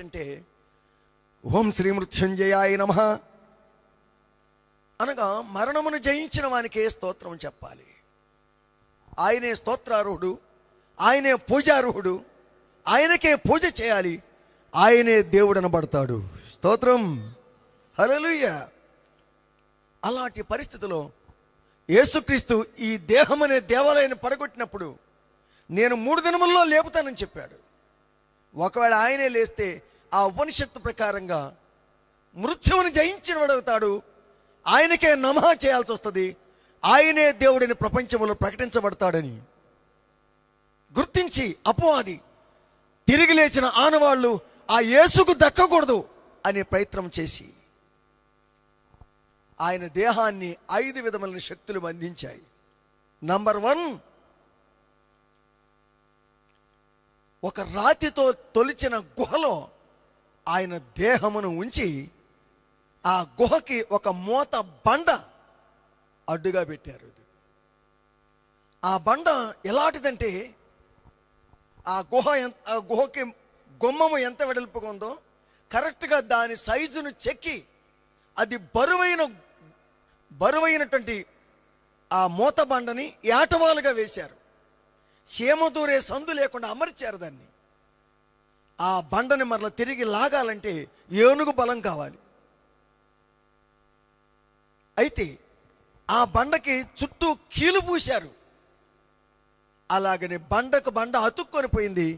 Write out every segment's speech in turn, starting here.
అంటే ఓం శ్రీ మృత్యుంజయాయ నమః అనగా మరణమును జయించిన వానికే స్తోత్రం చెప్పాలి. ఆయనే స్తోత్రార్హుడు, ఆయనే పూజార్హుడు, ఆయనకే పూజ చేయాలి, ఆయనే దేవుడు అనబడతాడు. స్తోత్రం, హల్లెలూయా. అలాంటి పరిస్థితిలో యేసుక్రీస్తు ఈ దేహం అనే దేవాలయాన్ని పడగొట్టినప్పుడు నేను 3 దినముల్లో లేపుతానని చెప్పాడు. ఒకవేళ ఆయనే లేస్తే ఆ ఉపనిషత్తు ప్రకారంగా మృత్యువుని జయించిన వాడవుతాడు, ఆయనకే నమః చేయాల్సి వస్తుంది, ఆయనే దేవుడిని ప్రపంచంలో ప్రకటించబడతాడని గుర్తించి అపవాది తిరిగి లేచిన ఆనవాళ్ళు ఆ యేసుకు దక్కకూడదు అనే ప్రయత్నం చేసి ఆయన దేహాన్ని 5 విధములైన శక్తులు బంధించాయి. నంబర్ 1, ఒక రాతితో తొలిచిన గుహలో ఆయన దేహమును ఉంచి ఆ గుహకి ఒక మోత బండ అడ్డుగా పెట్టారు. ఆ బండ ఎలాంటిదంటే ఆ గుహకి గుమ్మము ఎంత వెడల్పుగా ఉందో కరెక్ట్గా దాని సైజును చెక్కి అది బరువైనటువంటి ఆ మూత బండని ఏటవాలుగా వేశారు. చీమదూరే సందు లేకుండా అమర్చారు దాన్ని. ఆ బండని మరలా తిరిగి లాగాలంటే ఏనుగు బలం కావాలి. అయితే ఆ బండకి చుట్టూ కీలు పూశారు. అలాగని బండకు బండ అతుక్కొని పోయింది.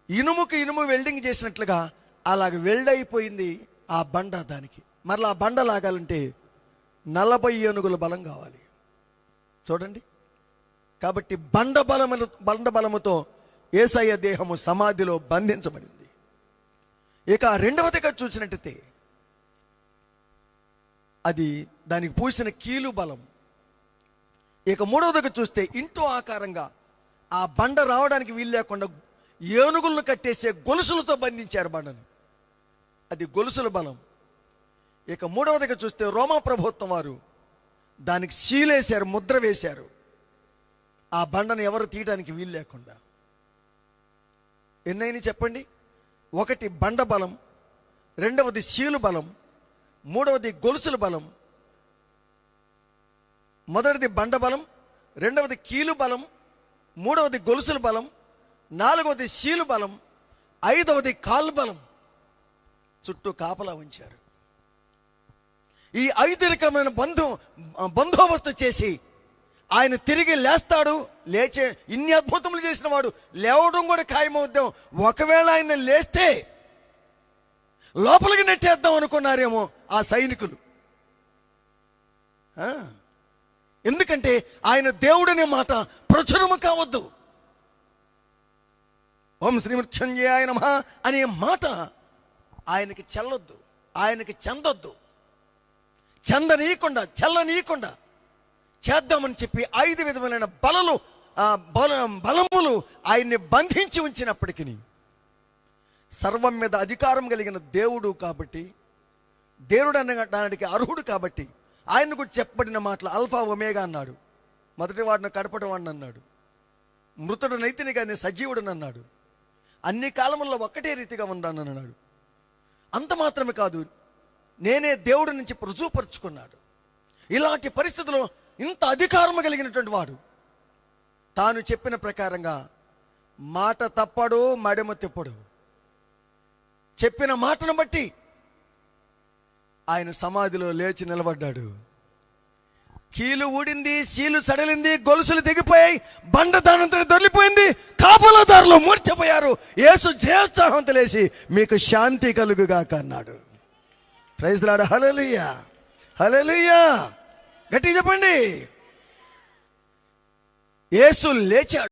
ఇనుముకి ఇనుము వెల్డింగ్ చేసినట్లుగా అలాగ వెల్డ్ అయిపోయింది ఆ బండ. దానికి మరలా ఆ బండ లాగాలంటే 40 ఏనుగుల బలం కావాలి. చూడండి, కాబట్టి బండ బలముతో యేసయ్య దేహము సమాధిలో బంధించబడింది. ఇక రెండవదిగా చూసినట్టయితే అది దానికి పూసిన కీలు బలం. ఇక మూడవదిగా చూస్తే ఇంటూ ఆకారంగా ఆ బండ రావడానికి వీలు లేకుండా ఏనుగులను కట్టేసే గొలుసులతో బంధించారు బండను, అది గొలుసుల బలం. ఇక మూడవదిగా చూస్తే రోమా ప్రభుత్వం వారు దానికి సీలేశారు, ముద్ర వేశారు, ఆ బండను ఎవరు తీయడానికి వీలు లేకుండా. ఎన్నైనా చెప్పండి, 1 బండ బలం, 2వది సీలు బలం, 3వది గొలుసుల బలం. మొదటిది బండ బలం, 2వది కీలు బలం, 3వది గొలుసుల బలం, 4వది సీలు బలం, 5వది కాలు బలం. చుట్టూ కాపలా ఉంచారు. ఈ 5 రకమైన బందోబస్తు చేసి ఆయన తిరిగి లేస్తాడు. లేచే ఇన్ని అద్భుతములు చేసిన వాడు లేవడం కూడా ఖాయమవుద్దాం. ఒకవేళ ఆయన లేస్తే లోపలికి నెట్టేద్దాం అనుకున్నారేమో ఆ సైనికులు. ఎందుకంటే ఆయన దేవుడనే మాట ప్రచురము కావద్దు. ఓం శ్రీ మృత్యుంజయాయ నమః అనే మాట ఆయనకి చెల్లొద్దు, ఆయనకి చెందొద్దు. చల్లనీయకుండా చేద్దామని చెప్పి 5 విధములైన బలములు ఆయన్ని బంధించి ఉంచినప్పటికీ సర్వం మీద అధికారం కలిగిన దేవుడు కాబట్టి, దేవుడు అనడానికి అర్హుడు కాబట్టి ఆయన గురించి చెప్పబడిన మాటలు అల్ఫా ఒమేగా అన్నాడు. మొదటి వాడిని కడపడం వాడిని అన్నాడు, మృతుడు నైతిని కానీ సజీవుడని అన్నాడు, అన్ని కాలముల్లో ఒక్కటే రీతిగా ఉన్నాను అన్నాడు. అంత మాత్రమే కాదు, నేనే దేవుడి నుంచి రుజువుపరుచుకున్నాడు. ఇలాంటి పరిస్థితుల్లో ఇంత అధికారము కలిగినటువంటి వాడు తాను చెప్పిన ప్రకారంగా మాట తప్పడు, మడమ తిప్పడు. చెప్పిన మాటను బట్టి ఆయన సమాధిలో లేచి నిలబడ్డాడు. కీలు ఊడింది, సీలు సడలింది, గొలుసులు దిగిపోయాయి, బండ దానంతటి దొరికిపోయింది, కాపలాదారులు మూర్ఛపోయారు. యేసు జయోత్సాహంతో లేచి మీకు శాంతి కలుగుగాక అన్నాడు. ప్రైజ్ ది లార్డ్, హల్లెలూయా, హల్లెలూయా. గట్టిగా చెప్పండి. యేసు లేచాడు.